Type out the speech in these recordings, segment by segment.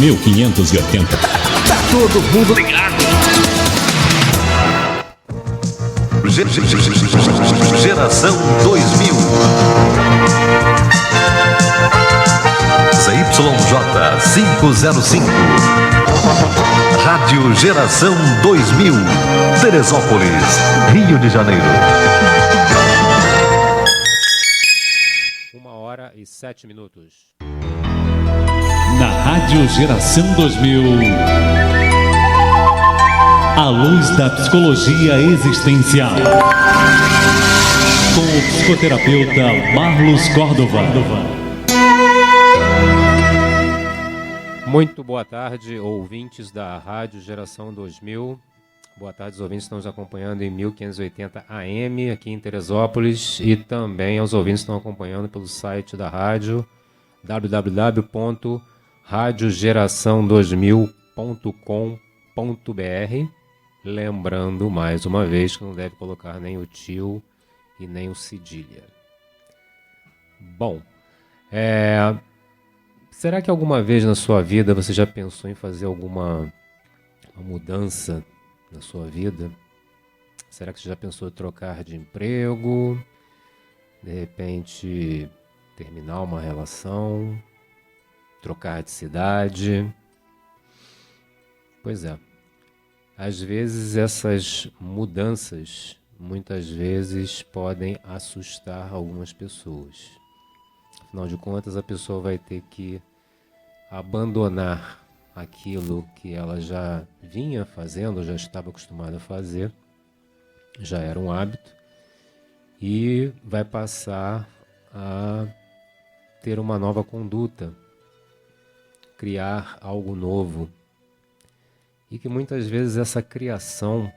1580. Tá todo mundo ligado. Geração 2000. ZYJ 505. Rádio Geração 2000. Teresópolis, Rio de Janeiro. 1h07. Na Rádio Geração 2000, a luz da psicologia existencial, com o psicoterapeuta Marlos Córdova. Muito boa tarde, ouvintes da Rádio Geração 2000. Boa tarde, os ouvintes que estão nos acompanhando em 1580 AM, aqui em Teresópolis, e também aos ouvintes que estão acompanhando pelo site da rádio, www.radiogeração2000.com.br. Lembrando, mais uma vez, que não deve colocar nem o tio e nem o cedilha. Bom, será que alguma vez na sua vida você já pensou em fazer alguma mudança na sua vida? Será que você já pensou em trocar de emprego? De repente, terminar uma relação? Trocar de cidade? Pois é. Às vezes essas mudanças, muitas vezes, podem assustar algumas pessoas. Afinal de contas, a pessoa vai ter que abandonar aquilo que ela já vinha fazendo, já estava acostumada a fazer, já era um hábito, e vai passar a ter uma nova conduta, criar algo novo. E que muitas vezes essa criação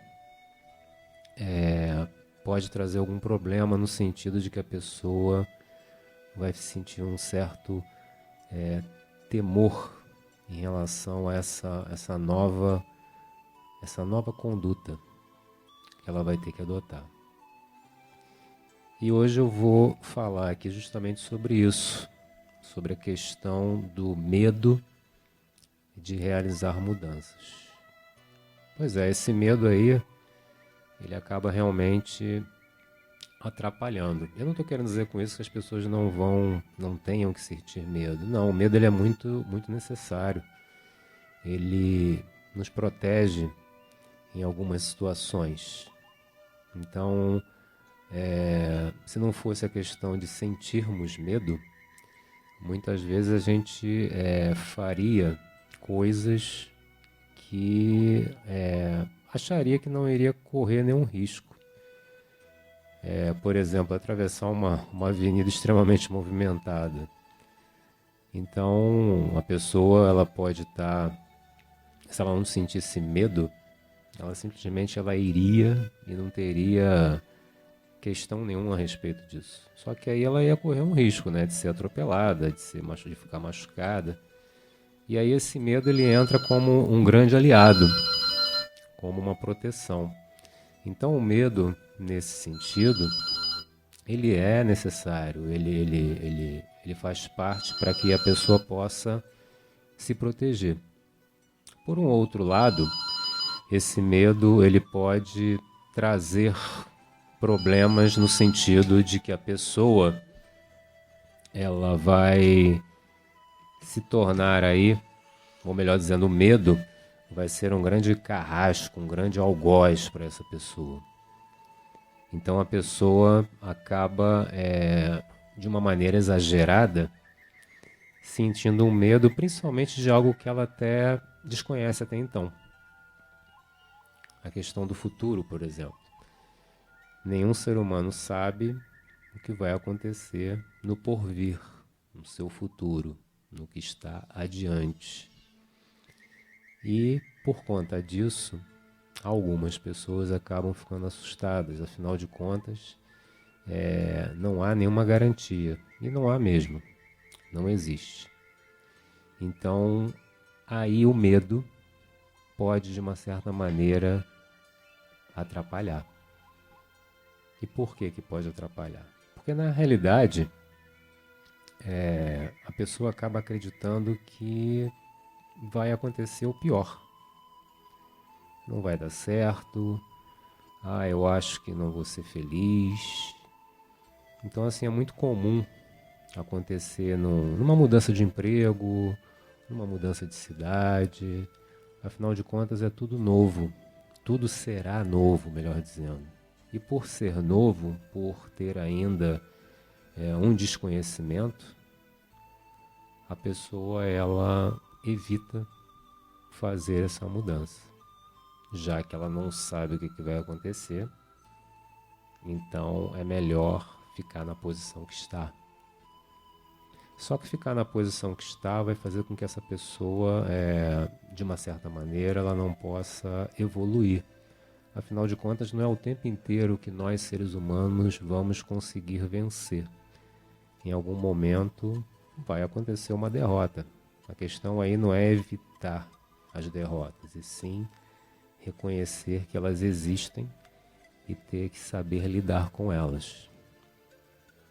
pode trazer algum problema, no sentido de que a pessoa vai sentir um certo temor em relação a essa nova conduta que ela vai ter que adotar. E hoje eu vou falar aqui justamente sobre isso, sobre a questão do medo de realizar mudanças. Pois é, esse medo aí, ele acaba realmente atrapalhando. Eu não estou querendo dizer com isso que as pessoas não tenham que sentir medo. Não, o medo ele é muito, muito necessário. Ele nos protege em algumas situações. Então, se não fosse a questão de sentirmos medo, muitas vezes a gente faria coisas que acharia que não iria correr nenhum risco. Por exemplo, atravessar uma avenida extremamente movimentada. Então, a pessoa ela pode estar, se ela não sentisse medo, ela simplesmente iria e não teria questão nenhuma a respeito disso. Só que aí ela ia correr um risco, né, de ser atropelada, de ficar machucada. E aí esse medo ele entra como um grande aliado, como uma proteção. Então o medo, nesse sentido, ele é necessário, ele faz parte para que a pessoa possa se proteger. Por um outro lado, esse medo ele pode trazer problemas no sentido de que a pessoa ela vai se tornar aí, ou melhor dizendo, o medo vai ser um grande carrasco, um grande algoz para essa pessoa. Então a pessoa acaba, de uma maneira exagerada, sentindo um medo, principalmente de algo que ela até desconhece até então. A questão do futuro, por exemplo. Nenhum ser humano sabe o que vai acontecer no porvir, no seu futuro, no que está adiante. E, por conta disso, algumas pessoas acabam ficando assustadas. Afinal de contas, não há nenhuma garantia. E não há mesmo. Não existe. Então, aí o medo pode, de uma certa maneira, atrapalhar. E por que pode atrapalhar? Porque, na realidade, a pessoa acaba acreditando que vai acontecer o pior. Não vai dar certo. Eu acho que não vou ser feliz. Então, assim, é muito comum acontecer numa mudança de emprego, numa mudança de cidade. Afinal de contas, é tudo novo. Tudo será novo, melhor dizendo. E por ser novo, por ter ainda um desconhecimento, a pessoa ela evita fazer essa mudança, já que ela não sabe o que vai acontecer. Então é melhor ficar na posição que está. Só que ficar na posição que está vai fazer com que essa pessoa, de uma certa maneira, ela não possa evoluir. Afinal de contas, não é o tempo inteiro que nós, seres humanos, vamos conseguir vencer. Em algum momento vai acontecer uma derrota. A questão aí não é evitar as derrotas, e sim reconhecer que elas existem e ter que saber lidar com elas.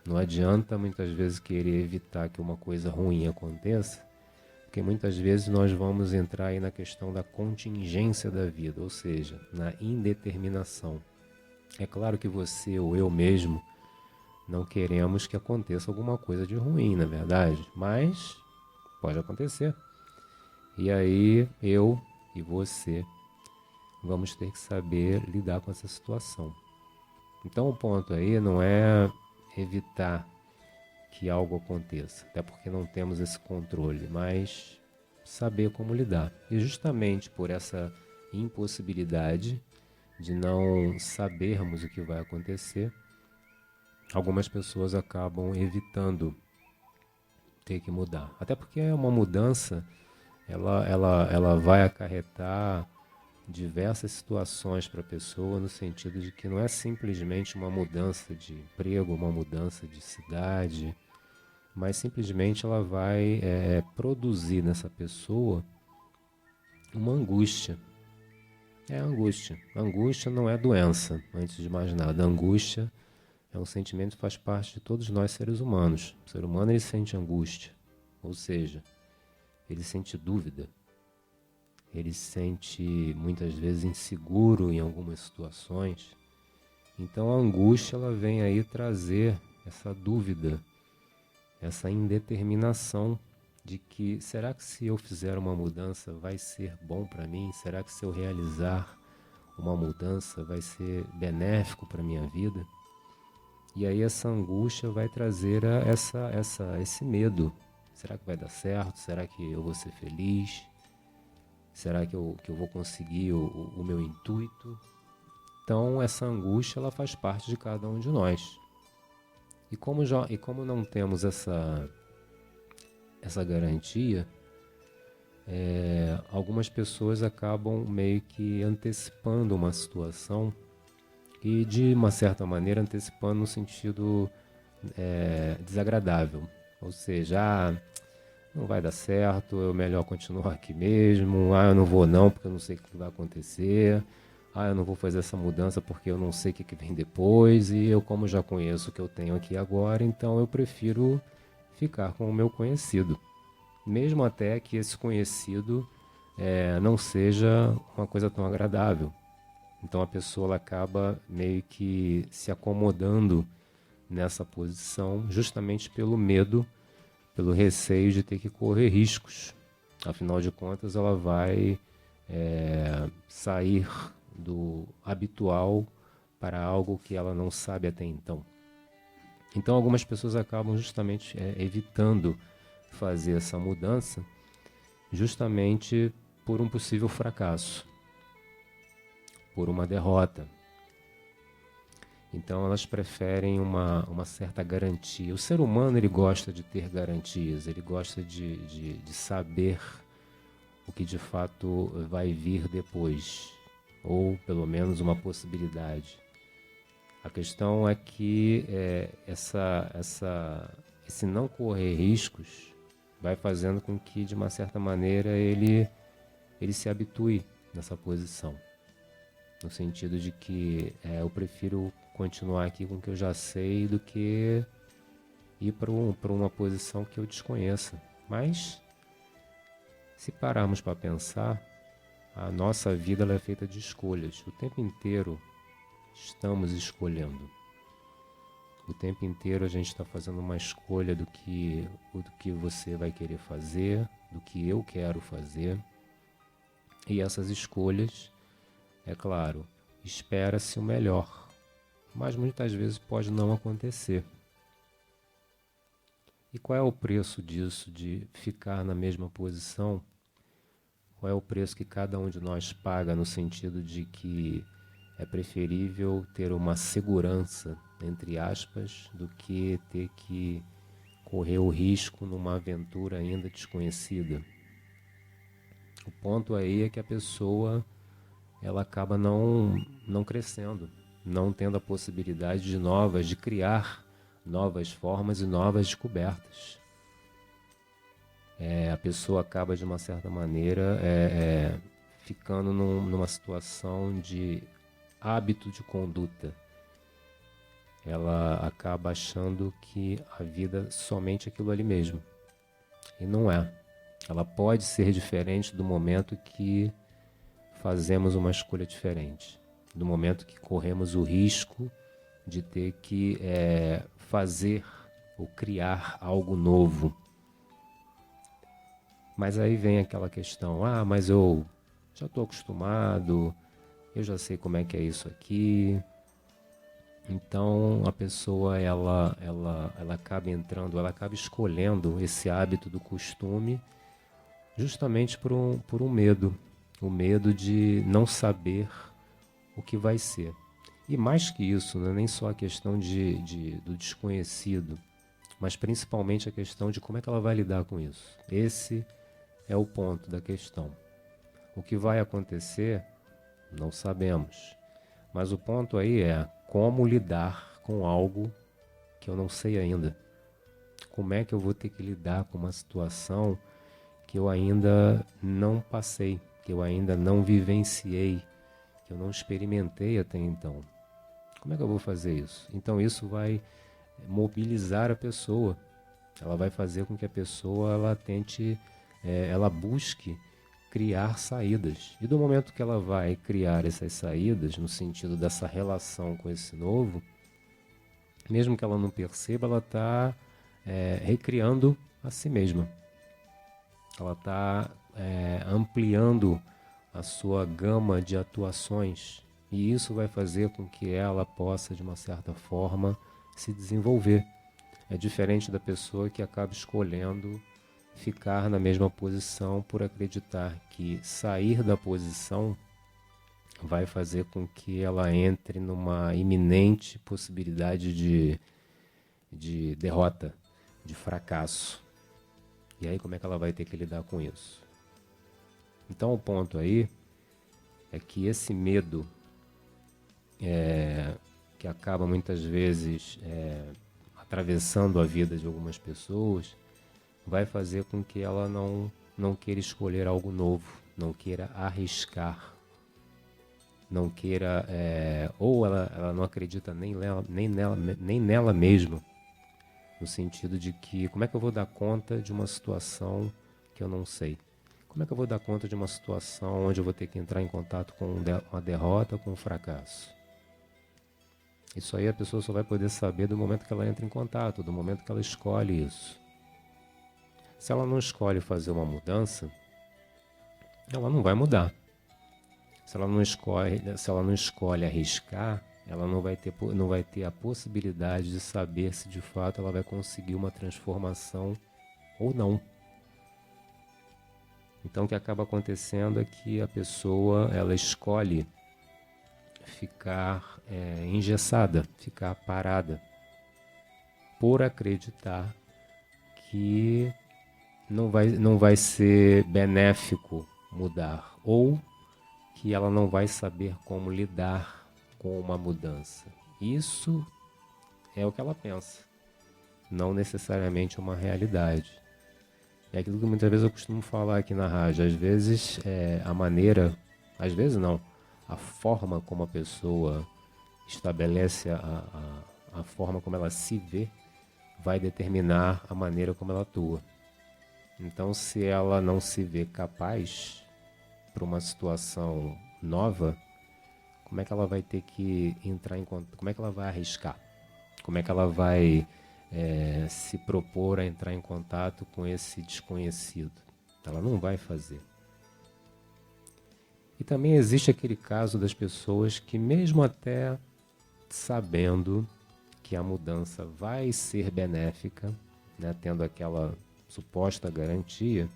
Não adianta muitas vezes querer evitar que uma coisa ruim aconteça, porque muitas vezes nós vamos entrar aí na questão da contingência da vida, ou seja, na indeterminação. É claro que você ou eu mesmo não queremos que aconteça alguma coisa de ruim, na verdade, mas pode acontecer. E aí eu e você vamos ter que saber lidar com essa situação. Então o ponto aí não é evitar que algo aconteça, até porque não temos esse controle, mas saber como lidar. E justamente por essa impossibilidade de não sabermos o que vai acontecer, algumas pessoas acabam evitando ter que mudar. Até porque uma mudança, ela vai acarretar diversas situações para a pessoa, no sentido de que não é simplesmente uma mudança de emprego, uma mudança de cidade, mas simplesmente ela vai produzir nessa pessoa uma angústia. É angústia. Angústia não é doença, antes de mais nada. Angústia é um sentimento que faz parte de todos nós seres humanos. O ser humano ele sente angústia, ou seja, ele sente dúvida. Ele se sente muitas vezes inseguro em algumas situações. Então a angústia ela vem aí trazer essa dúvida, essa indeterminação de que será que se eu fizer uma mudança vai ser bom para mim? Será que se eu realizar uma mudança vai ser benéfico para a minha vida? E aí essa angústia vai trazer esse medo. Será que vai dar certo? Será que eu vou ser feliz? Será que eu vou conseguir o meu intuito? Então, essa angústia ela faz parte de cada um de nós. E como não temos essa garantia, algumas pessoas acabam meio que antecipando uma situação e, de uma certa maneira, antecipando no sentido desagradável. Ou seja, não vai dar certo, é melhor continuar aqui mesmo, eu não vou não porque eu não sei o que vai acontecer, eu não vou fazer essa mudança porque eu não sei o que vem depois, e eu como já conheço o que eu tenho aqui agora, então eu prefiro ficar com o meu conhecido. Mesmo até que esse conhecido não seja uma coisa tão agradável. Então a pessoa ela acaba meio que se acomodando nessa posição justamente pelo medo, pelo receio de ter que correr riscos. Afinal de contas, ela vai sair do habitual para algo que ela não sabe até então. Então, algumas pessoas acabam justamente evitando fazer essa mudança justamente por um possível fracasso, por uma derrota. Então elas preferem uma certa garantia. O ser humano ele gosta de ter garantias, ele gosta de saber o que de fato vai vir depois, ou pelo menos uma possibilidade. A questão é que esse não correr riscos vai fazendo com que, de uma certa maneira, ele se habitue nessa posição. No sentido de que eu prefiro continuar aqui com o que eu já sei do que ir para uma posição que eu desconheça. Mas, Se pararmos para pensar, a nossa vida ela é feita de escolhas. O tempo inteiro estamos escolhendo. O tempo inteiro a gente está fazendo uma escolha do que você vai querer fazer, do que eu quero fazer. E essas escolhas, é claro, espera-se o melhor, mas muitas vezes pode não acontecer. E qual é o preço disso, de ficar na mesma posição? Qual é o preço que cada um de nós paga, no sentido de que é preferível ter uma segurança, entre aspas, do que ter que correr o risco numa aventura ainda desconhecida? O ponto aí é que a pessoa ela acaba não crescendo, não tendo a possibilidade de criar novas formas e novas descobertas. A pessoa acaba, de uma certa maneira, ficando numa situação de hábito de conduta. Ela acaba achando que a vida é somente aquilo ali mesmo. E não é. Ela pode ser diferente do momento que fazemos uma escolha diferente. Do momento que corremos o risco de ter que fazer ou criar algo novo. Mas aí vem aquela questão, mas eu já estou acostumado, eu já sei como é que é isso aqui. Então a pessoa ela acaba entrando, ela acaba escolhendo esse hábito do costume justamente por um medo. O medo de não saber o que vai ser. E mais que isso, não é nem só a questão do desconhecido, mas principalmente a questão de como é que ela vai lidar com isso. Esse é o ponto da questão. O que vai acontecer, não sabemos. Mas o ponto aí é como lidar com algo que eu não sei ainda. Como é que eu vou ter que lidar com uma situação que eu ainda não passei, que eu ainda não vivenciei, que eu não experimentei até então. Como é que eu vou fazer isso? Então isso vai mobilizar a pessoa. Ela vai fazer com que a pessoa ela tente, ela busque criar saídas. E do momento que ela vai criar essas saídas, no sentido dessa relação com esse novo, mesmo que ela não perceba, ela está recriando a si mesma. Ela está ampliando a sua gama de atuações, e isso vai fazer com que ela possa, de uma certa forma, se desenvolver. É diferente da pessoa que acaba escolhendo ficar na mesma posição por acreditar que sair da posição vai fazer com que ela entre numa iminente possibilidade de derrota, de fracasso. E aí como é que ela vai ter que lidar com isso? Então o ponto aí é que esse medo que acaba muitas vezes atravessando a vida de algumas pessoas vai fazer com que ela não queira escolher algo novo, não queira arriscar, não queira, ou ela não acredita nem nela mesma, no sentido de que como é que eu vou dar conta de uma situação que eu não sei? Como é que eu vou dar conta de uma situação onde eu vou ter que entrar em contato com uma derrota, com um fracasso? Isso aí a pessoa só vai poder saber do momento que ela entra em contato, do momento que ela escolhe isso. Se ela não escolhe fazer uma mudança, ela não vai mudar. Se ela não escolhe arriscar, ela não vai ter a possibilidade de saber se de fato ela vai conseguir uma transformação ou não. Então o que acaba acontecendo é que a pessoa ela escolhe ficar engessada, ficar parada, por acreditar que não vai ser benéfico mudar, ou que ela não vai saber como lidar com uma mudança. Isso é o que ela pensa, não necessariamente uma realidade. É aquilo que muitas vezes eu costumo falar aqui na rádio. Às vezes a forma como a pessoa estabelece a forma como ela se vê vai determinar a maneira como ela atua. Então, se ela não se vê capaz para uma situação nova, como é que ela vai ter que entrar em contato? Como é que ela vai arriscar? Como é que ela vai se propor a entrar em contato com esse desconhecido? Ela não vai fazer. E também existe aquele caso das pessoas que, mesmo até sabendo que a mudança vai ser benéfica, né, tendo aquela suposta garantia,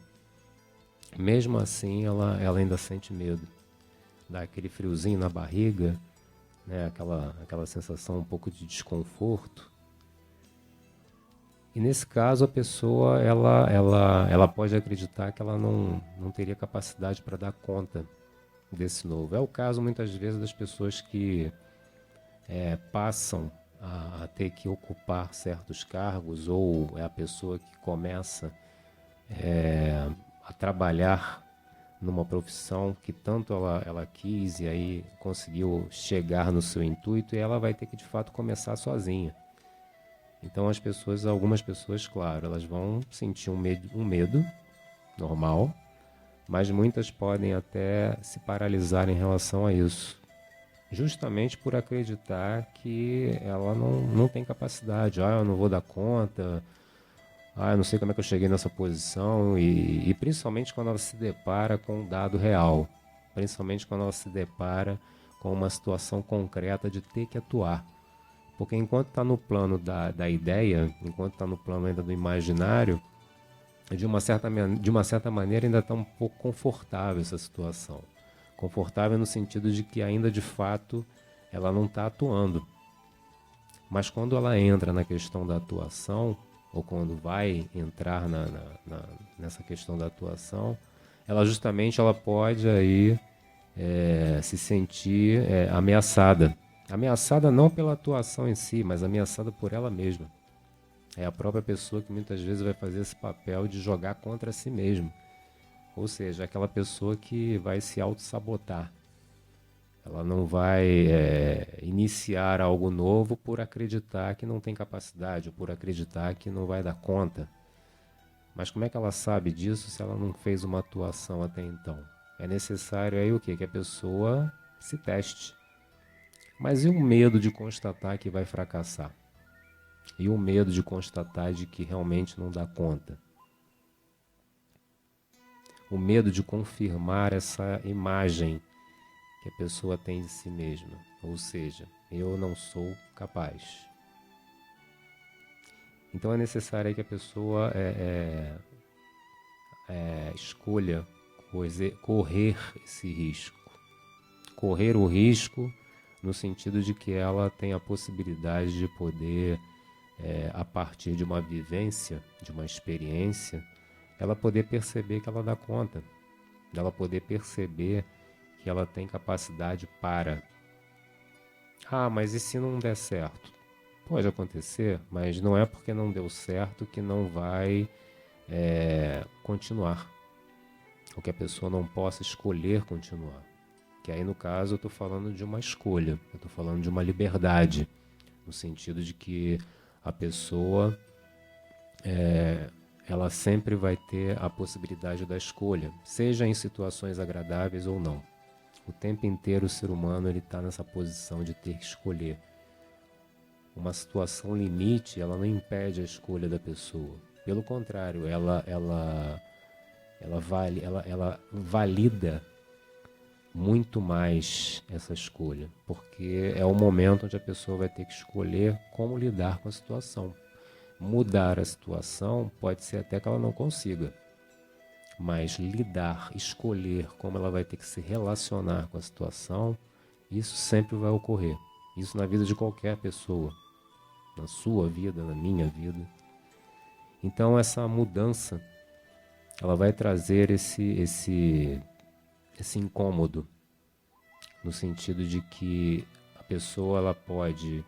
mesmo assim ela ainda sente medo. Dá aquele friozinho na barriga, né, aquela sensação um pouco de desconforto. E nesse caso a pessoa ela pode acreditar que ela não teria capacidade para dar conta desse novo. É o caso muitas vezes das pessoas que passam a ter que ocupar certos cargos, ou é a pessoa que começa a trabalhar numa profissão que tanto ela quis e aí conseguiu chegar no seu intuito, e ela vai ter que de fato começar sozinha. Então algumas pessoas, claro, elas vão sentir um medo normal, mas muitas podem até se paralisar em relação a isso, justamente por acreditar que ela não tem capacidade. Eu não vou dar conta, eu não sei como é que eu cheguei nessa posição, e principalmente quando ela se depara com um dado real, principalmente quando ela se depara com uma situação concreta de ter que atuar. Porque enquanto está no plano da ideia, enquanto está no plano ainda do imaginário, de uma certa maneira ainda está um pouco confortável essa situação. Confortável no sentido de que ainda de fato ela não está atuando. Mas quando ela entra na questão da atuação, ou quando vai entrar nessa questão da atuação, ela pode aí se sentir ameaçada. Ameaçada não pela atuação em si, mas ameaçada por ela mesma. É a própria pessoa que muitas vezes vai fazer esse papel de jogar contra si mesma. Ou seja, aquela pessoa que vai se auto-sabotar. Ela não vai iniciar algo novo por acreditar que não tem capacidade, ou por acreditar que não vai dar conta. Mas como é que ela sabe disso se ela não fez uma atuação até então? É necessário aí o quê? Que a pessoa se teste. Mas e o medo de constatar que vai fracassar? E o medo de constatar de que realmente não dá conta? O medo de confirmar essa imagem que a pessoa tem de si mesma. Ou seja, eu não sou capaz. Então é necessário que a pessoa escolha correr esse risco. Correr o risco no sentido de que ela tem a possibilidade de poder, a partir de uma vivência, de uma experiência, ela poder perceber que ela dá conta, ela poder perceber que ela tem capacidade para. Mas e se não der certo? Pode acontecer, mas não é porque não deu certo que não vai continuar, ou que a pessoa não possa escolher continuar. Que aí, no caso, eu estou falando de uma escolha, eu estou falando de uma liberdade, no sentido de que a pessoa ela sempre vai ter a possibilidade da escolha, seja em situações agradáveis ou não. O tempo inteiro o ser humano está nessa posição de ter que escolher. Uma situação limite, ela não impede a escolha da pessoa. Pelo contrário, ela valida muito mais essa escolha, porque é o momento onde a pessoa vai ter que escolher como lidar com a situação. Mudar a situação pode ser até que ela não consiga, mas lidar, escolher como ela vai ter que se relacionar com a situação, isso sempre vai ocorrer. Isso na vida de qualquer pessoa, na sua vida, na minha vida. Então essa mudança, ela vai trazer esse incômodo, no sentido de que a pessoa ela pode,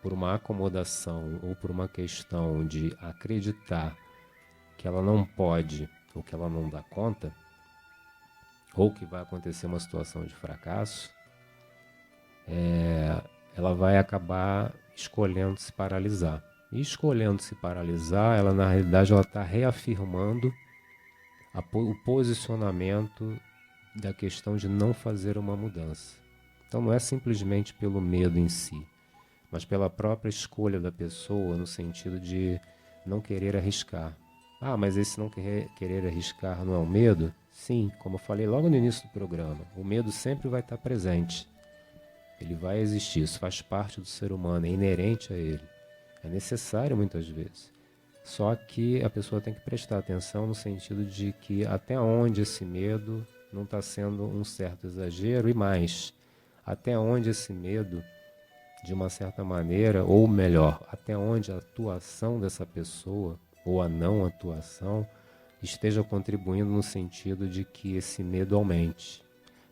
por uma acomodação ou por uma questão de acreditar que ela não pode ou que ela não dá conta, ou que vai acontecer uma situação de fracasso, ela vai acabar escolhendo se paralisar. E escolhendo se paralisar, ela na realidade está reafirmando o posicionamento da questão de não fazer uma mudança. Então não é simplesmente pelo medo em si, mas pela própria escolha da pessoa, no sentido de não querer arriscar. Ah, mas esse não querer arriscar não é um medo? Sim, como eu falei logo no início do programa, o medo sempre vai estar presente. Ele vai existir, isso faz parte do ser humano, é inerente a ele. É necessário muitas vezes. Só que a pessoa tem que prestar atenção no sentido de que até onde esse medo não está sendo um certo exagero e mais, até onde esse medo, de uma certa maneira, ou melhor, até onde a atuação dessa pessoa, ou a não atuação, esteja contribuindo no sentido de que esse medo aumente.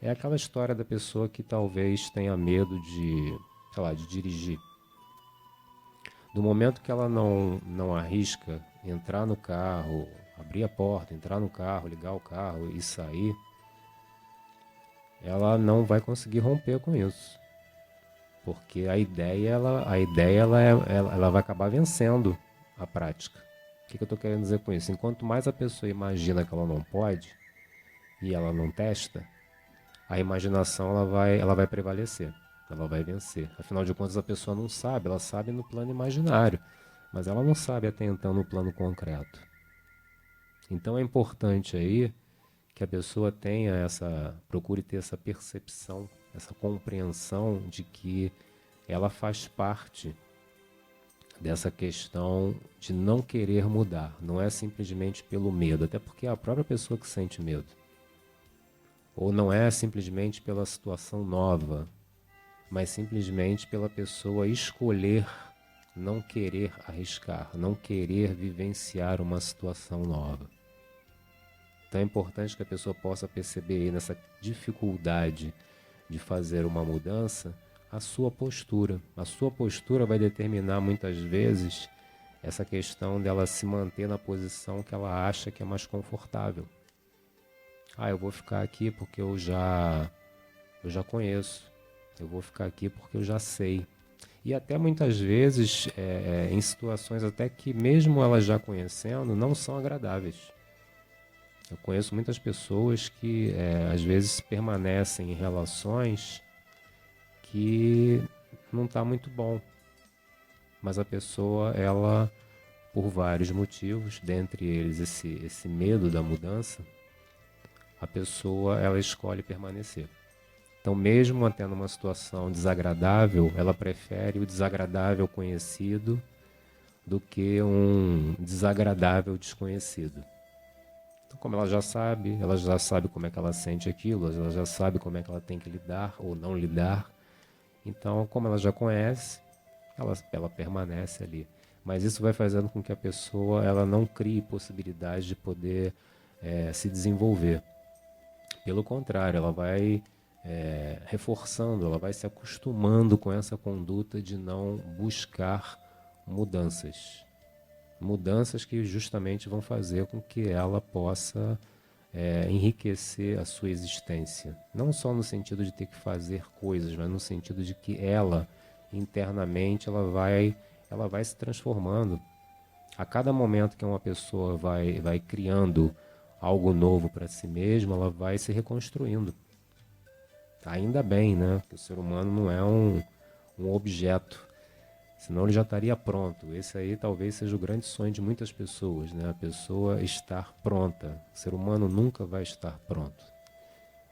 É aquela história da pessoa que talvez tenha medo de, sei lá, de dirigir. Do momento que ela não arrisca entrar no carro, abrir a porta, entrar no carro, ligar o carro e sair, ela não vai conseguir romper com isso. Porque a ideia ela vai acabar vencendo a prática. O que eu estou querendo dizer com isso? Enquanto mais a pessoa imagina que ela não pode e ela não testa, a imaginação ela vai prevalecer, ela vai vencer. Afinal de contas, a pessoa não sabe, ela sabe no plano imaginário, mas ela não sabe até então no plano concreto. Então é importante aí que a pessoa procure ter essa percepção, essa compreensão de que ela faz parte dessa questão de não querer mudar. Não é simplesmente pelo medo, até porque é a própria pessoa que sente medo. Ou não é simplesmente pela situação nova, mas simplesmente pela pessoa escolher não querer arriscar, não querer vivenciar uma situação nova. Então é importante que a pessoa possa perceber aí nessa dificuldade de fazer uma mudança a sua postura. A sua postura vai determinar muitas vezes essa questão dela se manter na posição que ela acha que é mais confortável. Ah, eu vou ficar aqui porque eu já conheço. Eu vou ficar aqui porque eu já sei. E até muitas vezes em situações até que mesmo ela já conhecendo não são agradáveis. Eu conheço muitas pessoas que às vezes permanecem em relações que não está muito bom. Mas a pessoa, ela, por vários motivos, dentre eles esse medo da mudança, a pessoa ela escolhe permanecer. Então, mesmo até numa situação desagradável, ela prefere o desagradável conhecido do que um desagradável desconhecido. Então, como ela já sabe como é que ela sente aquilo, ela já sabe como é que ela tem que lidar ou não lidar. Então, como ela já conhece, ela permanece ali. Mas isso vai fazendo com que a pessoa ela não crie possibilidade de poder se desenvolver. Pelo contrário, ela vai reforçando, ela vai se acostumando com essa conduta de não buscar mudanças. Mudanças que justamente vão fazer com que ela possa enriquecer a sua existência. Não só no sentido de ter que fazer coisas, mas no sentido de que ela, internamente, ela vai se transformando. A cada momento que uma pessoa vai criando algo novo para si mesma, ela vai se reconstruindo. Ainda bem, né? Que o ser humano não é um objeto, senão ele já estaria pronto. Esse aí talvez seja o grande sonho de muitas pessoas, né? A pessoa estar pronta. O ser humano nunca vai estar pronto.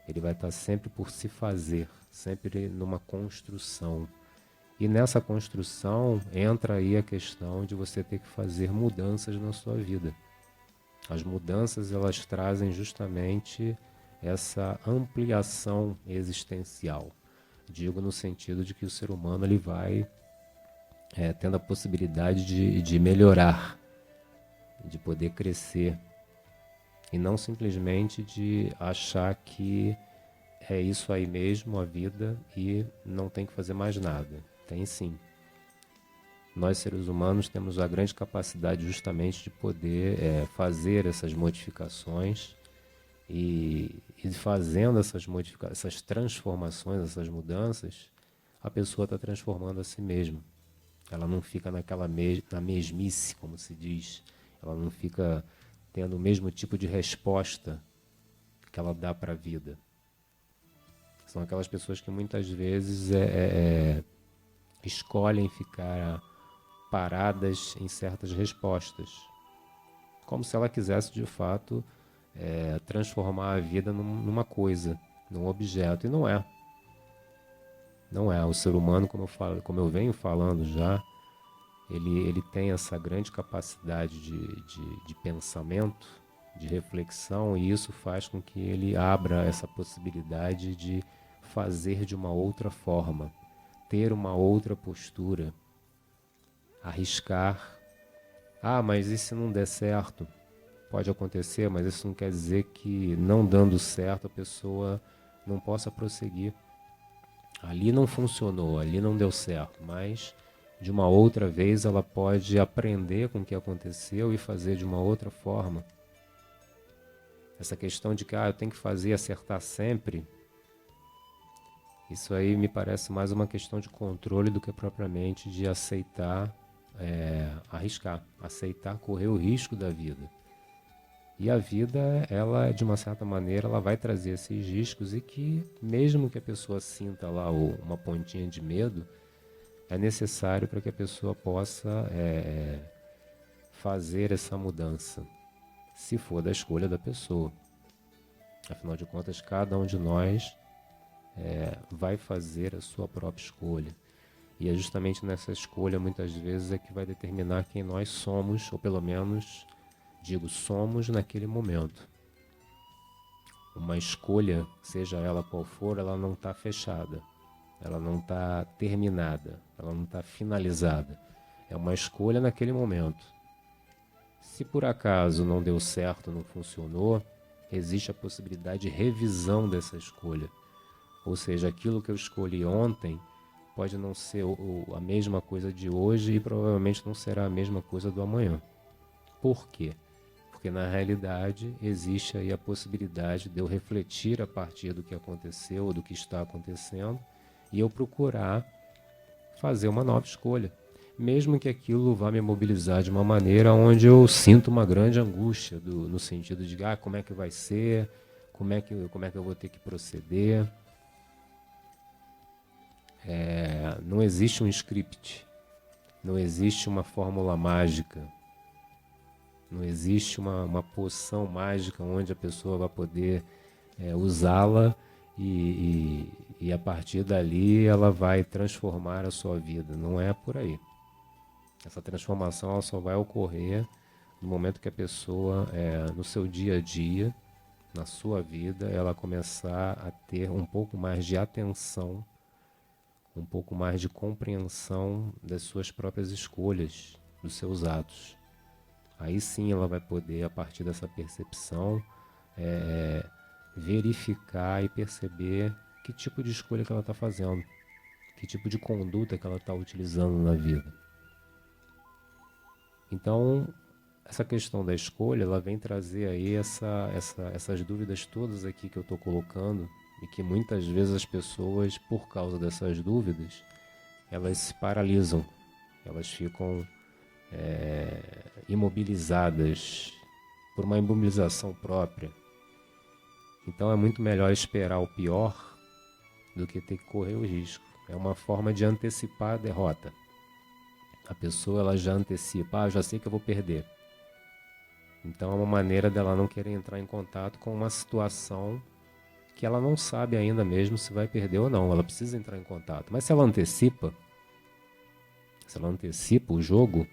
Ele vai estar sempre por se fazer, sempre numa construção. E nessa construção entra aí a questão de você ter que fazer mudanças na sua vida. As mudanças, elas trazem justamente essa ampliação existencial. Digo no sentido de que o ser humano ele vai tendo a possibilidade de melhorar, de poder crescer, e não simplesmente de achar que é isso aí mesmo a vida e não tem que fazer mais nada. Tem sim. Nós, seres humanos, temos a grande capacidade justamente de poder fazer essas modificações e fazendo essas transformações, essas mudanças, a pessoa está transformando a si mesma. Ela não fica na mesmice, como se diz. Ela não fica tendo o mesmo tipo de resposta que ela dá para a vida. São aquelas pessoas que muitas vezes escolhem ficar paradas em certas respostas, como se ela quisesse de fato transformar a vida numa coisa, num objeto, e não é. Não é. O ser humano, como eu venho falando já, ele tem essa grande capacidade de pensamento, de reflexão, e isso faz com que ele abra essa possibilidade de fazer de uma outra forma, ter uma outra postura, arriscar. Ah, mas e se não der certo? Pode acontecer, mas isso não quer dizer que não dando certo a pessoa não possa prosseguir. Ali não funcionou, ali não deu certo, mas de uma outra vez ela pode aprender com o que aconteceu e fazer de uma outra forma. Essa questão de que eu tenho que fazer e acertar sempre, isso aí me parece mais uma questão de controle do que propriamente de aceitar, arriscar, aceitar correr o risco da vida. E a vida, ela de uma certa maneira, ela vai trazer esses riscos, e que mesmo que a pessoa sinta lá uma pontinha de medo, é necessário para que a pessoa possa fazer essa mudança, se for da escolha da pessoa. Afinal de contas, cada um de nós vai fazer a sua própria escolha. E é justamente nessa escolha, muitas vezes, que vai determinar quem nós somos, ou pelo menos, somos naquele momento. Uma escolha, seja ela qual for, ela não está fechada, ela não está terminada, ela não está finalizada. É uma escolha naquele momento. Se por acaso não deu certo, não funcionou, existe a possibilidade de revisão dessa escolha. Ou seja, aquilo que eu escolhi ontem pode não ser a mesma coisa de hoje, e provavelmente não será a mesma coisa do amanhã. Por quê? Porque na realidade existe aí a possibilidade de eu refletir a partir do que aconteceu ou do que está acontecendo, e eu procurar fazer uma nova escolha, mesmo que aquilo vá me mobilizar de uma maneira onde eu sinto uma grande angústia, no sentido de como é que vai ser, como é que eu vou ter que proceder. Não existe um script, não existe uma fórmula mágica, não existe uma poção mágica onde a pessoa vai poder usá-la e a partir dali ela vai transformar a sua vida. Não é por aí. Essa transformação ela só vai ocorrer no momento que a pessoa, no seu dia a dia, na sua vida, ela começar a ter um pouco mais de atenção, um pouco mais de compreensão das suas próprias escolhas, dos seus atos. Aí sim ela vai poder, a partir dessa percepção, verificar e perceber que tipo de escolha que ela está fazendo, que tipo de conduta que ela está utilizando na vida. Então, essa questão da escolha, ela vem trazer aí essas dúvidas todas aqui que eu estou colocando, e que muitas vezes as pessoas, por causa dessas dúvidas, elas se paralisam, elas ficam imobilizadas por uma imobilização própria. Então é muito melhor esperar o pior do que ter que correr o risco. É uma forma de antecipar a derrota. A pessoa ela já antecipa, já sei que eu vou perder. Então é uma maneira dela não querer entrar em contato com uma situação que ela não sabe ainda mesmo se vai perder ou não. Ela precisa entrar em contato. Mas se ela antecipa o jogo,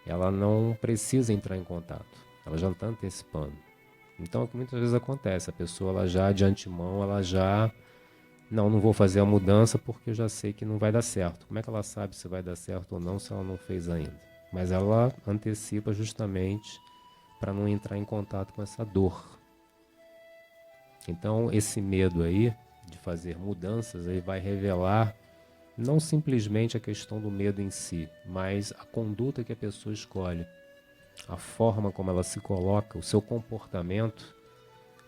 ela não precisa entrar em contato. Ela já está antecipando. Então é o que muitas vezes acontece. A pessoa ela já de antemão, ela já... Não vou fazer a mudança porque eu já sei que não vai dar certo. Como é que ela sabe se vai dar certo ou não se ela não fez ainda? Mas ela antecipa justamente para não entrar em contato com essa dor. Então esse medo aí de fazer mudanças aí vai revelar não simplesmente a questão do medo em si, mas a conduta que a pessoa escolhe, a forma como ela se coloca, o seu comportamento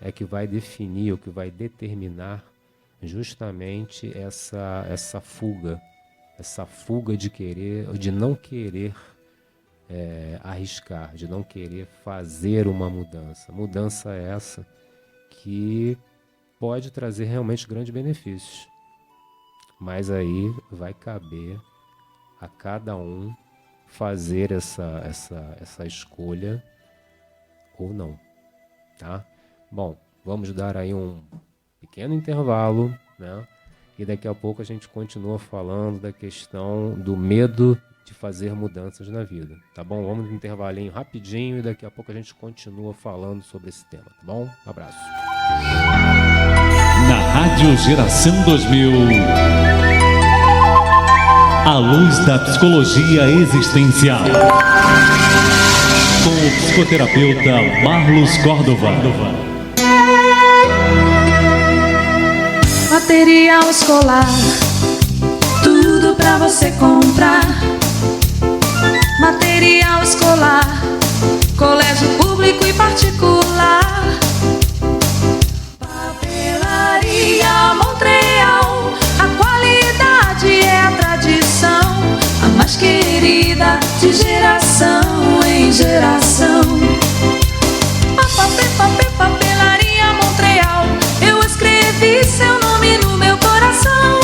é que vai definir, o que vai determinar justamente essa fuga de não querer arriscar, de não querer fazer uma mudança. Mudança essa que pode trazer realmente grandes benefícios. Mas aí vai caber a cada um fazer essa escolha ou não, tá? Bom, vamos dar aí um pequeno intervalo, né? E daqui a pouco a gente continua falando da questão do medo de fazer mudanças na vida, tá bom? Vamos no intervalinho rapidinho e daqui a pouco a gente continua falando sobre esse tema, tá bom? Um abraço. Na Rádio Geração 2000, a luz da psicologia existencial, com o psicoterapeuta Marlos Córdova. Material escolar, tudo pra você comprar. Material escolar, colégio público e particular. Papelaria Montreal, a qualidade é a tradição, a mais querida de geração em geração. Papelaria Montreal, eu escrevi seu nome no meu coração.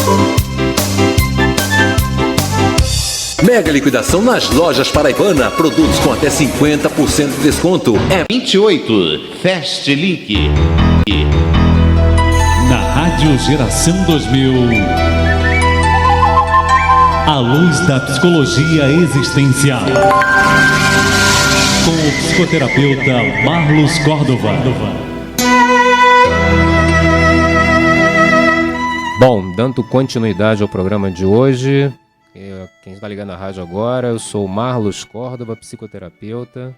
Mega liquidação nas lojas Paraibana. Produtos com até 50% de desconto. É 28 Fast Link. Na Rádio Geração 2000, a luz da psicologia existencial, com o psicoterapeuta Marlos Córdova. Bom, dando continuidade ao programa de hoje, quem está ligando na rádio agora, eu sou o Marlos Córdova, psicoterapeuta,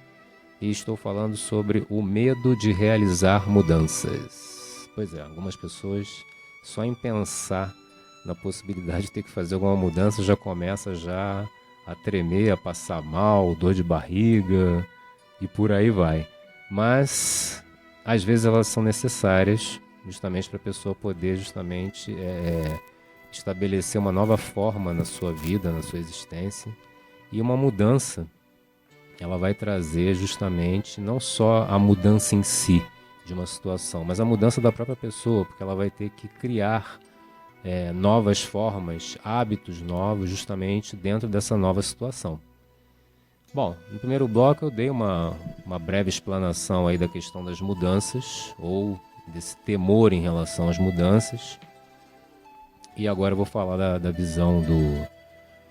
e estou falando sobre o medo de realizar mudanças. Pois é, algumas pessoas, só em pensar na possibilidade de ter que fazer alguma mudança, já começa já a tremer, a passar mal, dor de barriga e por aí vai. Mas, às vezes elas são necessárias justamente para a pessoa poder justamente estabelecer uma nova forma na sua vida, na sua existência. E uma mudança, ela vai trazer justamente não só a mudança em si de uma situação, mas a mudança da própria pessoa, porque ela vai ter que criar novas formas, hábitos novos, justamente dentro dessa nova situação. Bom, no primeiro bloco eu dei uma breve explanação aí da questão das mudanças, ou desse temor em relação às mudanças. E agora eu vou falar da visão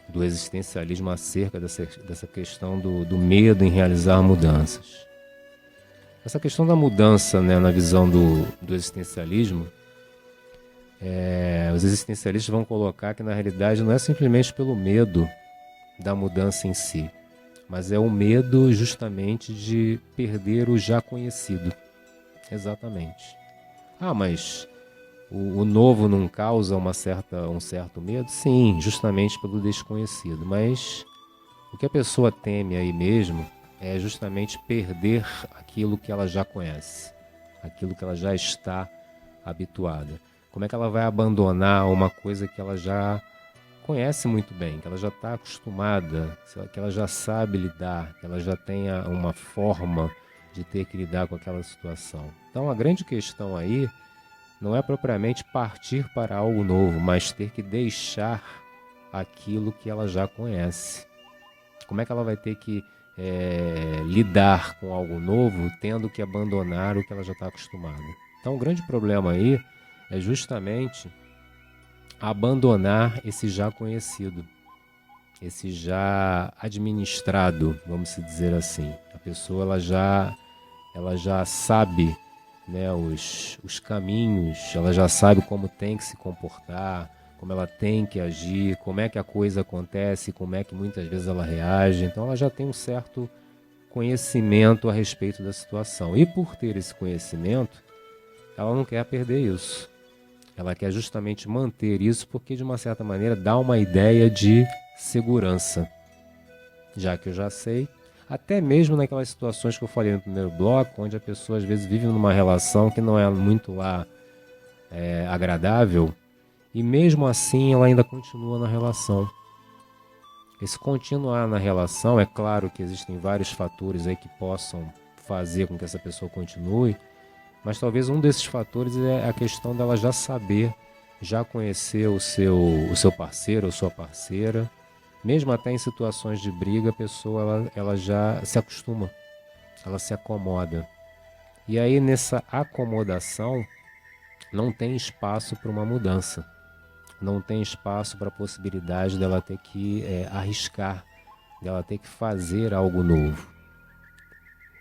do existencialismo acerca dessa questão do medo em realizar mudanças. Essa questão da mudança, né, na visão do existencialismo, os existencialistas vão colocar que na realidade não é simplesmente pelo medo da mudança em si, mas é o medo justamente de perder o já conhecido. Exatamente. Mas o novo não causa um certo medo? Sim, justamente pelo desconhecido. Mas o que a pessoa teme aí mesmo é justamente perder aquilo que ela já conhece, aquilo que ela já está habituada. Como é que ela vai abandonar uma coisa que ela já conhece muito bem, que ela já está acostumada, que ela já sabe lidar, que ela já tenha uma forma de ter que lidar com aquela situação? Então a grande questão aí não é propriamente partir para algo novo, mas ter que deixar aquilo que ela já conhece. Como é que ela vai ter que lidar com algo novo, tendo que abandonar o que ela já está acostumada? Então o grande problema aí é justamente abandonar esse já conhecido, esse já administrado, vamos dizer assim. A pessoa ela já sabe, né, os caminhos, ela já sabe como tem que se comportar, como ela tem que agir, como é que a coisa acontece, como é que muitas vezes ela reage. Então ela já tem um certo conhecimento a respeito da situação. E por ter esse conhecimento, ela não quer perder isso. Ela quer justamente manter isso porque, de uma certa maneira, dá uma ideia de segurança. Já que eu já sei, até mesmo naquelas situações que eu falei no primeiro bloco, onde a pessoa às vezes vive numa relação que não é muito lá agradável, e mesmo assim ela ainda continua na relação. Esse continuar na relação, é claro que existem vários fatores aí que possam fazer com que essa pessoa continue, mas talvez um desses fatores é a questão dela já saber, já conhecer o seu parceiro ou sua parceira. Mesmo até em situações de briga, a pessoa ela já se acostuma, ela se acomoda. E aí nessa acomodação não tem espaço para uma mudança, não tem espaço para a possibilidade dela ter que arriscar, dela ter que fazer algo novo.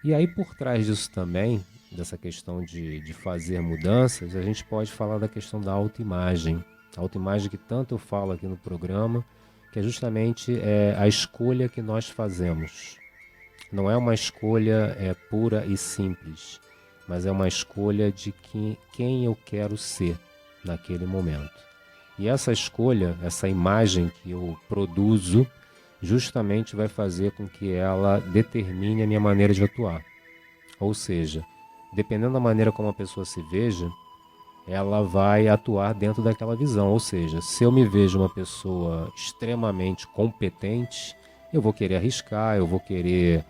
E aí por trás disso também, dessa questão de fazer mudanças, a gente pode falar da questão da autoimagem. A autoimagem que tanto eu falo aqui no programa, que é justamente a escolha que nós fazemos. Não é uma escolha pura e simples, mas é uma escolha de quem eu quero ser naquele momento. E essa escolha, essa imagem que eu produzo, justamente vai fazer com que ela determine a minha maneira de atuar. Ou seja, dependendo da maneira como a pessoa se veja, ela vai atuar dentro daquela visão. Ou seja, se eu me vejo uma pessoa extremamente competente, eu vou querer arriscar, eu vou querer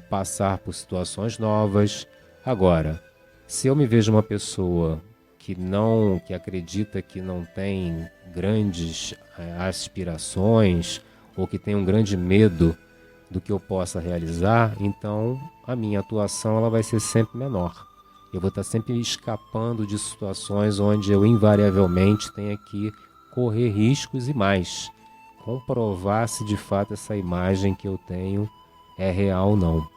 passar por situações novas. Agora, se eu me vejo uma pessoa que acredita que não tem grandes aspirações ou que tem um grande medo do que eu possa realizar, então a minha atuação ela vai ser sempre menor. Eu vou estar sempre escapando de situações onde eu invariavelmente tenha que correr riscos e mais, comprovar se de fato essa imagem que eu tenho é real ou não.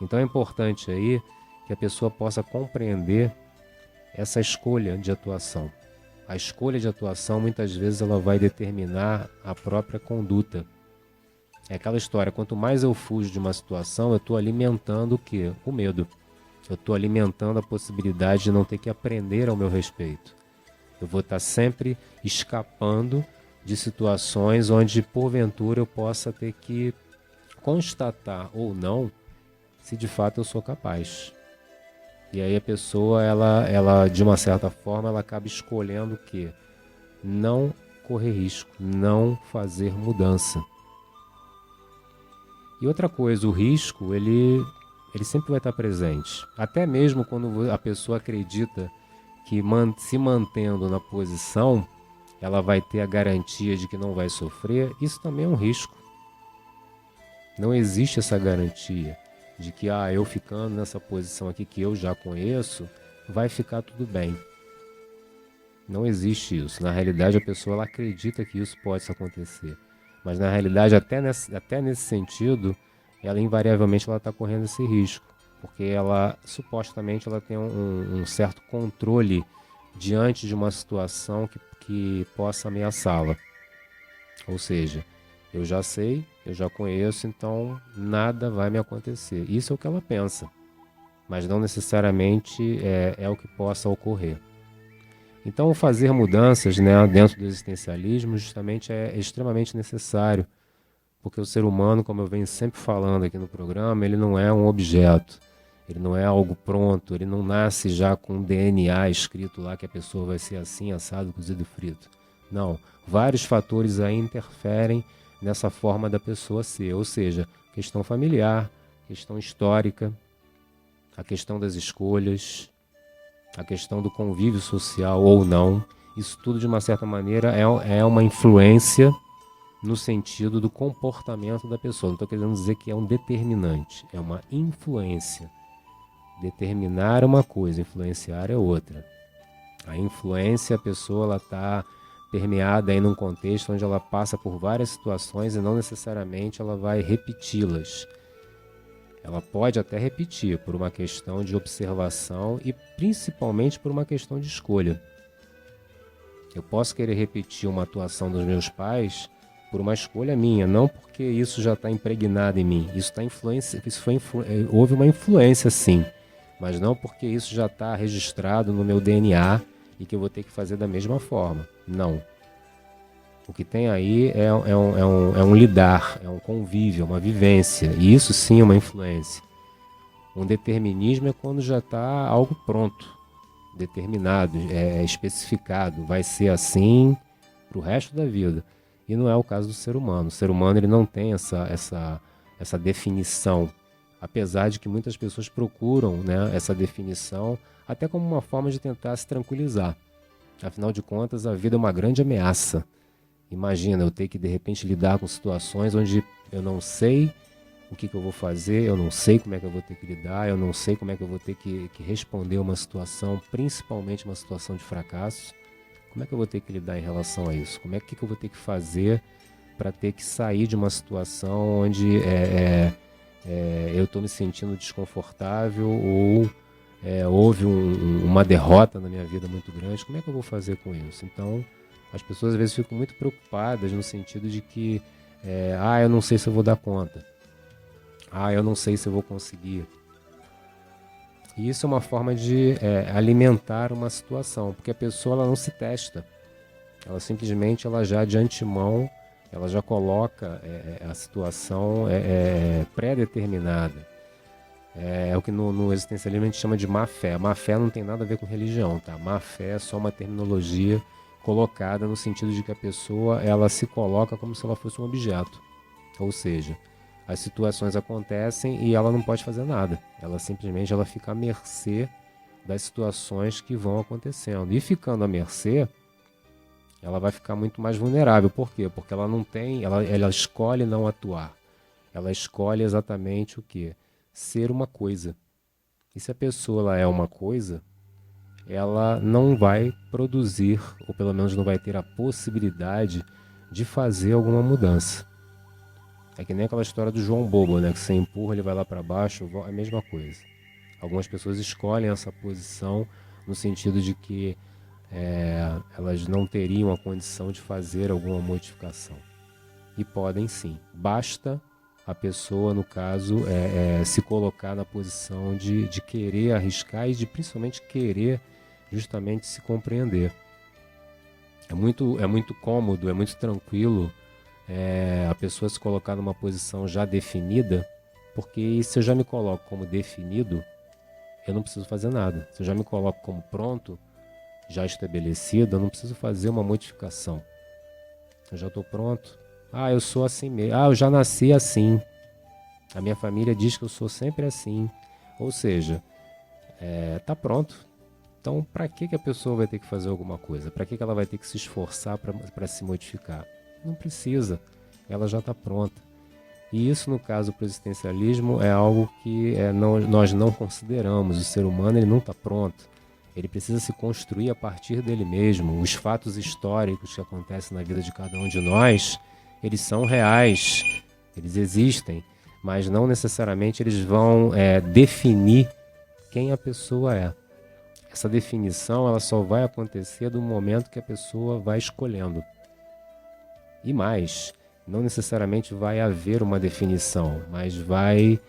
Então é importante aí que a pessoa possa compreender essa escolha de atuação. A escolha de atuação muitas vezes ela vai determinar a própria conduta. É aquela história, quanto mais eu fujo de uma situação, eu estou alimentando o quê? O medo. Eu estou alimentando a possibilidade de não ter que aprender ao meu respeito. Eu vou estar sempre escapando de situações onde, porventura, eu possa ter que constatar ou não se de fato eu sou capaz. E aí a pessoa, ela de uma certa forma, ela acaba escolhendo o quê? Não correr risco, não fazer mudança. E outra coisa, o risco, ele sempre vai estar presente. Até mesmo quando a pessoa acredita que se mantendo na posição, ela vai ter a garantia de que não vai sofrer, isso também é um risco. Não existe essa garantia de que eu ficando nessa posição aqui que eu já conheço, vai ficar tudo bem. Não existe isso. Na realidade, a pessoa ela acredita que isso pode acontecer. Mas na realidade, até nesse sentido, ela invariavelmente está correndo esse risco. Porque ela, supostamente, ela tem um certo controle diante de uma situação que possa ameaçá-la. Ou seja, eu já sei, eu já conheço, então nada vai me acontecer. Isso é o que ela pensa, mas não necessariamente é o que possa ocorrer. Então fazer mudanças, né, dentro do existencialismo justamente é extremamente necessário, porque o ser humano, como eu venho sempre falando aqui no programa, ele não é um objeto, ele não é algo pronto, ele não nasce já com um DNA escrito lá que a pessoa vai ser assim, assado, cozido e frito. Não, vários fatores aí interferem nessa forma da pessoa ser, ou seja, questão familiar, questão histórica, a questão das escolhas, a questão do convívio social ou não, isso tudo de uma certa maneira é uma influência no sentido do comportamento da pessoa. Não estou querendo dizer que é um determinante, é uma influência. Determinar é uma coisa, influenciar é outra. A influência, a pessoa ela está permeada aí num contexto onde ela passa por várias situações e não necessariamente ela vai repeti-las. Ela pode até repetir por uma questão de observação e principalmente por uma questão de escolha. Eu posso querer repetir uma atuação dos meus pais por uma escolha minha, não porque isso já está impregnado em mim. Houve uma influência sim, mas não porque isso já está registrado no meu DNA e que eu vou ter que fazer da mesma forma. Não. O que tem aí é um lidar, é um convívio, é uma vivência. E isso sim é uma influência. Um determinismo é quando já está algo pronto, determinado, especificado. Vai ser assim para o resto da vida. E não é o caso do ser humano. O ser humano ele não tem essa definição, apesar de que muitas pessoas procuram, né, essa definição até como uma forma de tentar se tranquilizar. Afinal de contas, a vida é uma grande ameaça. Imagina eu ter que de repente lidar com situações onde eu não sei o que eu vou fazer, eu não sei como é que eu vou ter que lidar, eu não sei como é que eu vou ter que responder uma situação, principalmente uma situação de fracasso. Como é que eu vou ter que lidar em relação a isso? Como é que eu vou ter que fazer para ter que sair de uma situação onde eu estou me sentindo desconfortável ou houve uma derrota na minha vida muito grande? Como é que eu vou fazer com isso? Então, as pessoas às vezes ficam muito preocupadas no sentido de que eu não sei se eu vou dar conta. Eu não sei se eu vou conseguir. E isso é uma forma de alimentar uma situação, porque a pessoa ela não se testa. Ela simplesmente, ela já de antemão, ela já coloca a situação pré-determinada. É o que no existencialismo a gente chama de má fé. A má fé não tem nada a ver com religião, tá? Má fé é só uma terminologia colocada no sentido de que a pessoa ela se coloca como se ela fosse um objeto. Ou seja, as situações acontecem e ela não pode fazer nada. Ela simplesmente fica à mercê das situações que vão acontecendo. E ficando à mercê, ela vai ficar muito mais vulnerável. Por quê? Porque ela não tem, ela escolhe não atuar. Ela escolhe exatamente o quê? Ser uma coisa. E se a pessoa ela é uma coisa, ela não vai produzir, ou pelo menos não vai ter a possibilidade de fazer alguma mudança. É que nem aquela história do João Bobo, né? Que você empurra, ele vai lá para baixo, é a mesma coisa. Algumas pessoas escolhem essa posição no sentido de que elas não teriam a condição de fazer alguma modificação. E podem sim. Basta a pessoa, no caso, se colocar na posição de querer arriscar e de principalmente querer justamente se compreender. É muito cômodo, é muito tranquilo a pessoa se colocar numa posição já definida, porque se eu já me coloco como definido, eu não preciso fazer nada. Se eu já me coloco como pronto, já estabelecido, eu não preciso fazer uma modificação. Eu já estou pronto. Eu sou assim mesmo. Eu já nasci assim. A minha família diz que eu sou sempre assim. Ou seja, tá pronto. Então, para que a pessoa vai ter que fazer alguma coisa? Para que ela vai ter que se esforçar para se modificar? Não precisa, ela já está pronta. E isso, no caso do existencialismo, é algo que nós não consideramos. O ser humano ele não está pronto. Ele precisa se construir a partir dele mesmo. Os fatos históricos que acontecem na vida de cada um de nós, eles são reais, eles existem, mas não necessariamente eles vão definir quem a pessoa é. Essa definição ela só vai acontecer do momento que a pessoa vai escolhendo. E mais, não necessariamente vai haver uma definição, mas vai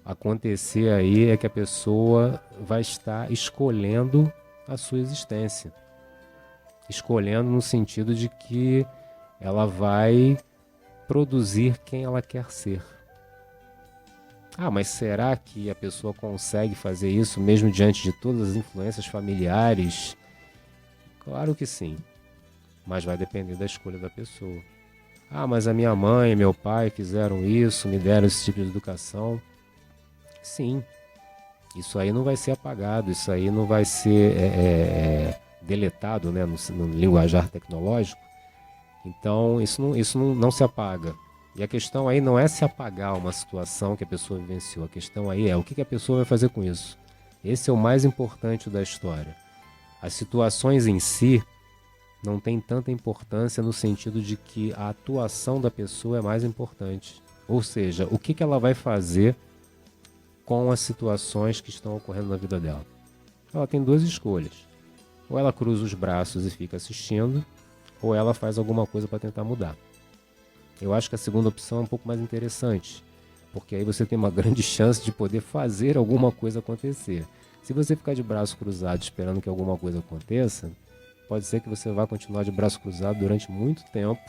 acontecer aí que a pessoa vai estar escolhendo a sua existência. Escolhendo no sentido de que ela vai produzir quem ela quer ser. Mas será que a pessoa consegue fazer isso mesmo diante de todas as influências familiares? Claro que sim, mas vai depender da escolha da pessoa. Mas a minha mãe e meu pai fizeram isso, me deram esse tipo de educação. Sim, isso aí não vai ser apagado, isso aí não vai ser deletado, né, no linguajar tecnológico. Então, isso não se apaga. E a questão aí não é se apagar uma situação que a pessoa vivenciou. A questão aí é o que a pessoa vai fazer com isso. Esse é o mais importante da história. As situações em si não têm tanta importância no sentido de que a atuação da pessoa é mais importante. Ou seja, o que ela vai fazer com as situações que estão ocorrendo na vida dela. Ela tem duas escolhas. Ou ela cruza os braços e fica assistindo, ou ela faz alguma coisa para tentar mudar. Eu acho que a segunda opção é um pouco mais interessante, porque aí você tem uma grande chance de poder fazer alguma coisa acontecer. Se você ficar de braço cruzado esperando que alguma coisa aconteça, pode ser que você vá continuar de braço cruzado durante muito tempo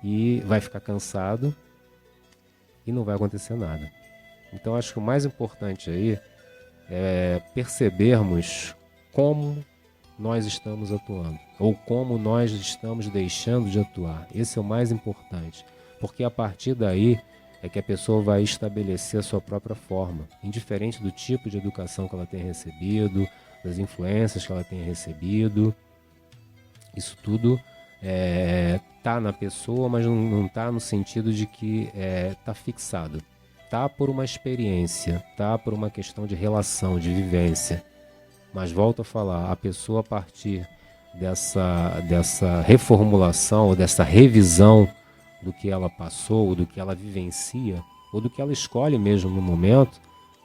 e vai ficar cansado e não vai acontecer nada. Então acho que o mais importante aí é percebermos como nós estamos atuando, ou como nós estamos deixando de atuar. Esse é o mais importante, porque a partir daí é que a pessoa vai estabelecer a sua própria forma, indiferente do tipo de educação que ela tenha recebido, das influências que ela tenha recebido. Isso tudo tá na pessoa, mas não tá no sentido de que tá fixado. Tá por uma experiência, tá por uma questão de relação, de vivência. Mas volto a falar, a pessoa a partir dessa reformulação, ou dessa revisão do que ela passou, ou do que ela vivencia, ou do que ela escolhe mesmo no momento,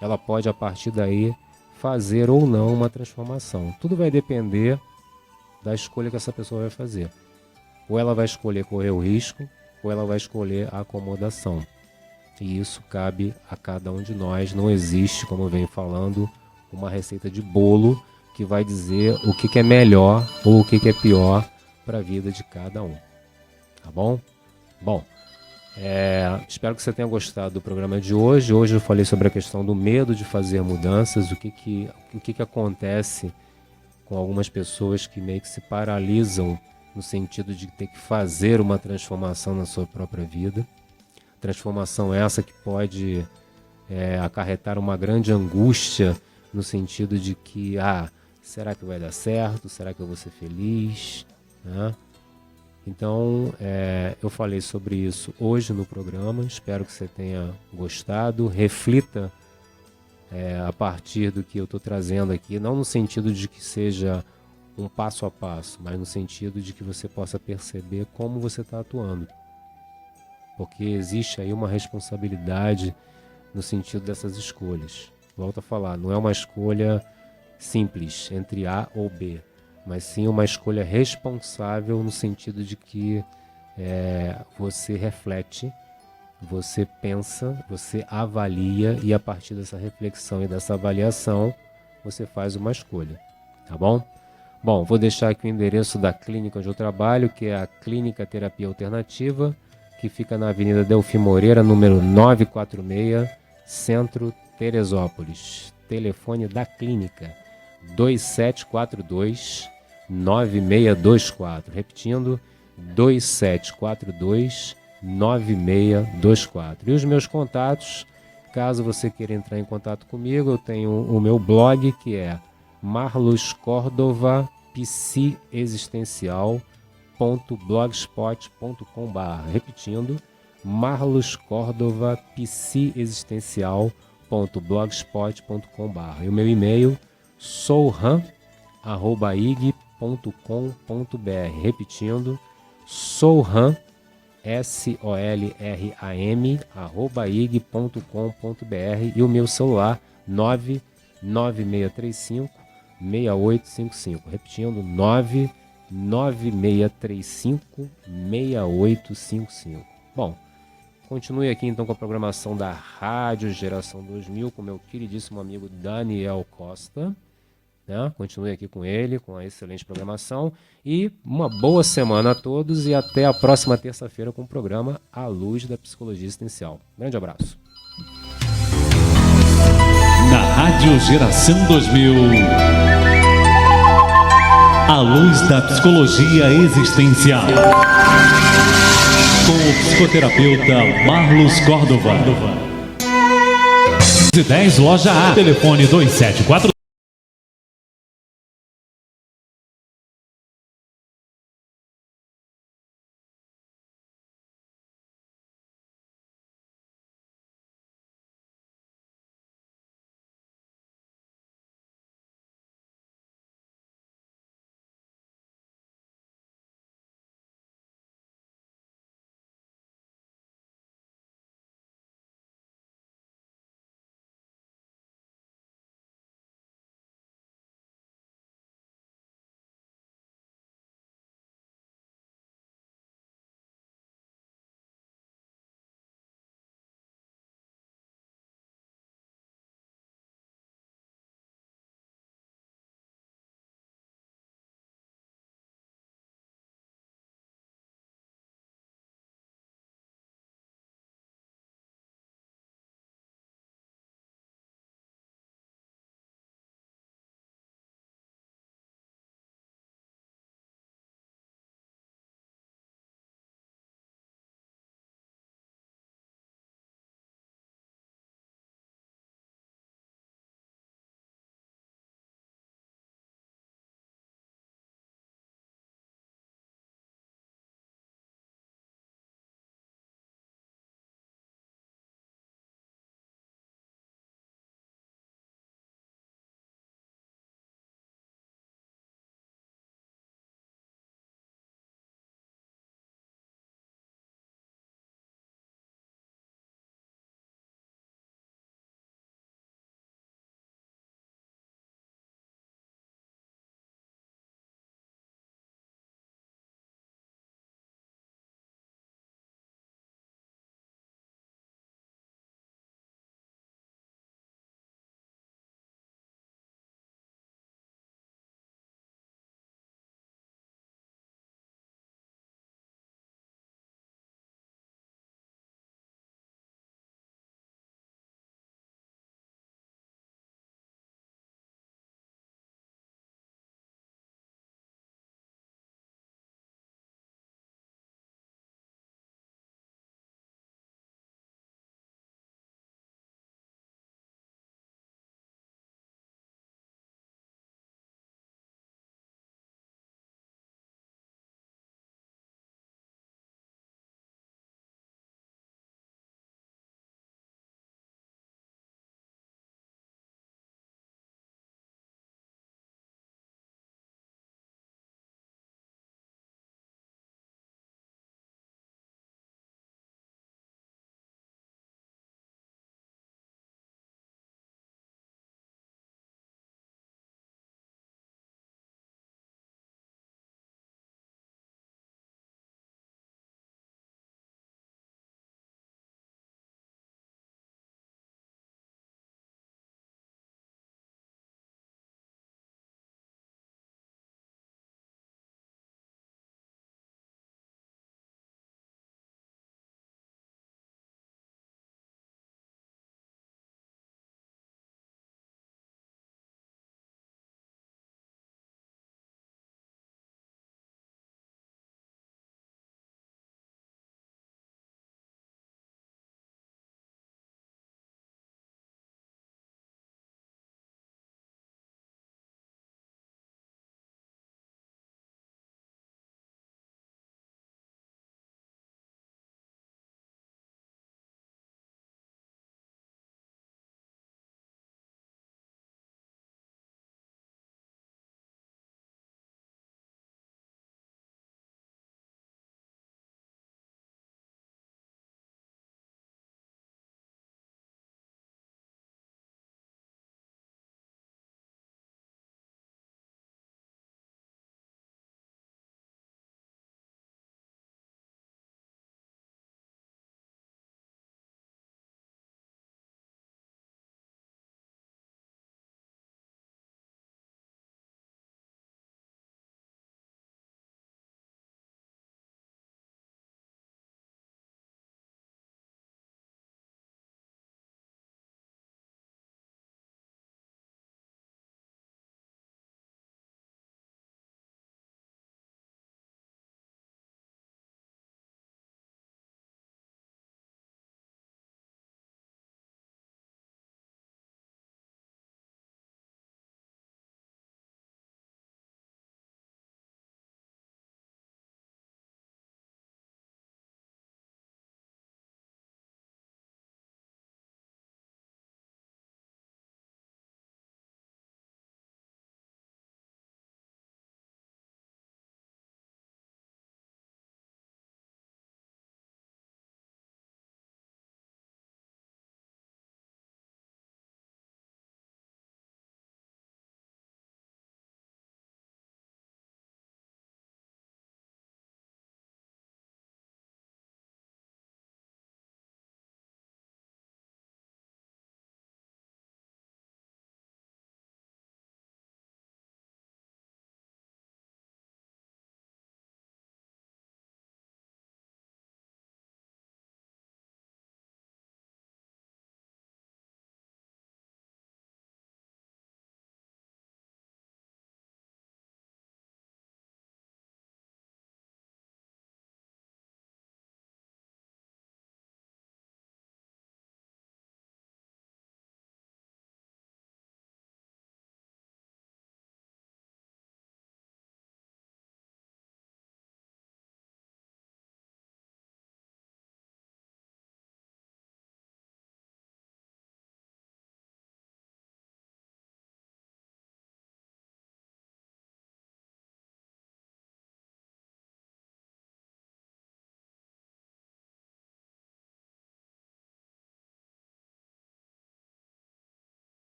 ela pode a partir daí fazer ou não uma transformação. Tudo vai depender da escolha que essa pessoa vai fazer. Ou ela vai escolher correr o risco, ou ela vai escolher a acomodação. E isso cabe a cada um de nós. Não existe, como eu venho falando, uma receita de bolo que vai dizer o que é melhor ou o que é pior para a vida de cada um. Tá bom? Bom, espero que você tenha gostado do programa de hoje. Hoje eu falei sobre a questão do medo de fazer mudanças, o que acontece com algumas pessoas que meio que se paralisam no sentido de ter que fazer uma transformação na sua própria vida. Transformação essa que pode acarretar uma grande angústia no sentido de que, será que vai dar certo? Será que eu vou ser feliz? Né? Então, eu falei sobre isso hoje no programa. Espero que você tenha gostado. Reflita a partir do que eu estou trazendo aqui, não no sentido de que seja um passo a passo, mas no sentido de que você possa perceber como você está atuando. Porque existe aí uma responsabilidade no sentido dessas escolhas. Volto a falar, não é uma escolha simples entre A ou B, mas sim uma escolha responsável no sentido de que você reflete, você pensa, você avalia e a partir dessa reflexão e dessa avaliação você faz uma escolha, tá bom? Bom, vou deixar aqui o endereço da clínica onde eu trabalho, que é a Clínica Terapia Alternativa, que fica na Avenida Delfim Moreira, número 946, Centro, Teresópolis. Telefone da clínica 2742-9624. Repetindo, 2742-9624. E os meus contatos, caso você queira entrar em contato comigo, eu tenho o meu blog, que é marloscordovapsiexistencial.blogspot.com/. Repetindo, marloscordovapsiexistencial.blogspot.com/. E o meu e-mail, solram@ig.com.br. Repetindo, solram, solram@ig.com.br. E o meu celular, 99635-6855. Repetindo, 99635-6855. Bom, continue aqui então com a programação da Rádio Geração 2000 com meu queridíssimo amigo Daniel Costa, né? Continue aqui com ele, com a excelente programação. E uma boa semana a todos e até a próxima terça-feira com o programa A Luz da Psicologia Existencial. Grande abraço. Na Rádio Geração 2000, A Luz da Psicologia Existencial, com o psicoterapeuta Marlos Córdova. 10 Loja A, telefone 274